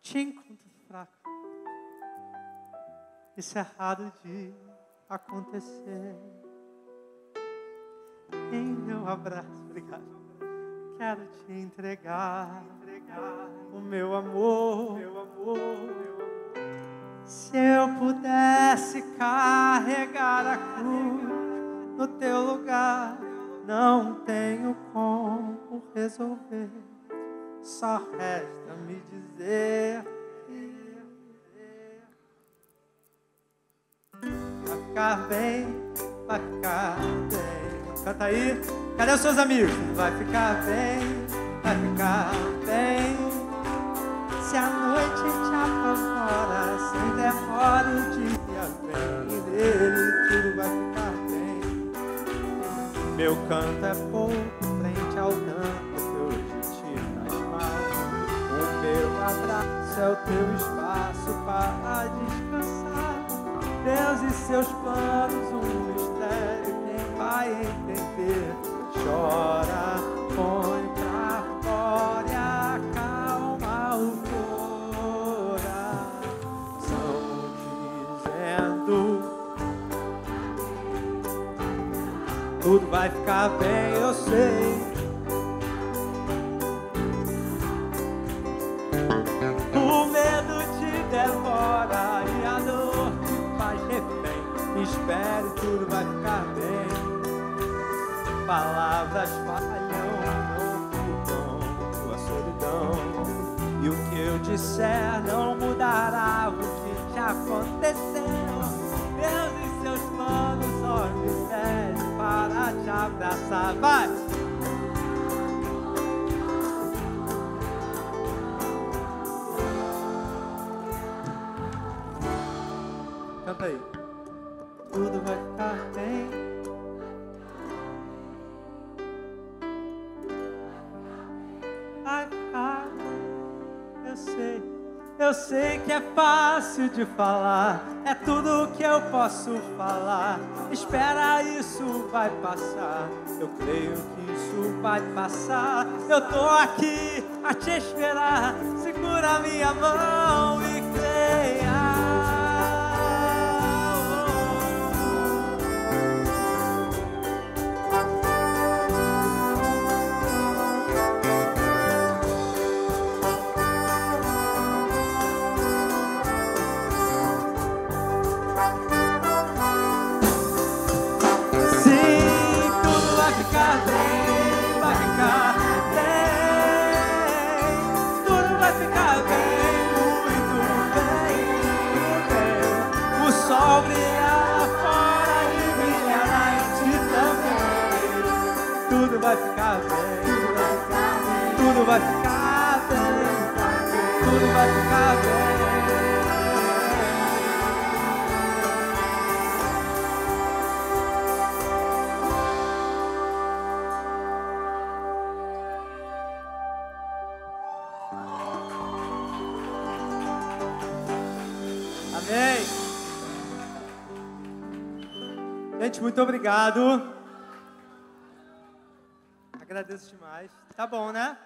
te encontro fraco. Isso é raro de acontecer. Em meu abraço, obrigado, quero te entregar o meu amor. Se eu pudesse carregar a cruz no teu lugar, não tenho como resolver. Só resta me dizer que vai ficar bem, vai ficar bem. Canta aí. Cadê os seus amigos? Vai ficar bem, vai ficar bem. Se a noite te apavora, sem demora o dia vem. Nele tudo vai ficar bem. Meu canto é pouco frente ao tanto que hoje te faz mal. O meu abraço é o teu espaço para descansar. Deus e seus planos, um mistério, quem vai entender? Chora, põe pra fora e acalma o coração, dizendo: tudo vai ficar bem, eu sei. O medo te devora e a dor te faz refém. Espere, tudo vai ficar bem. Palavras falham, não ficam tua solidão. E o que eu disser não mudará o que te aconteceu. Deus e seus planos só me pedem para te abraçar. Vai! Canta aí. Tudo vai ficar bem. Eu sei que é fácil de falar, é tudo o que eu posso falar. Espera, isso vai passar, eu creio que isso vai passar. Eu tô aqui a te esperar, segura minha mão e creia. Vai ficar bem, tudo vai ficar bem, tudo vai ficar bem. Amém. Gente, muito obrigado. Agradeço demais. Tá bom, né?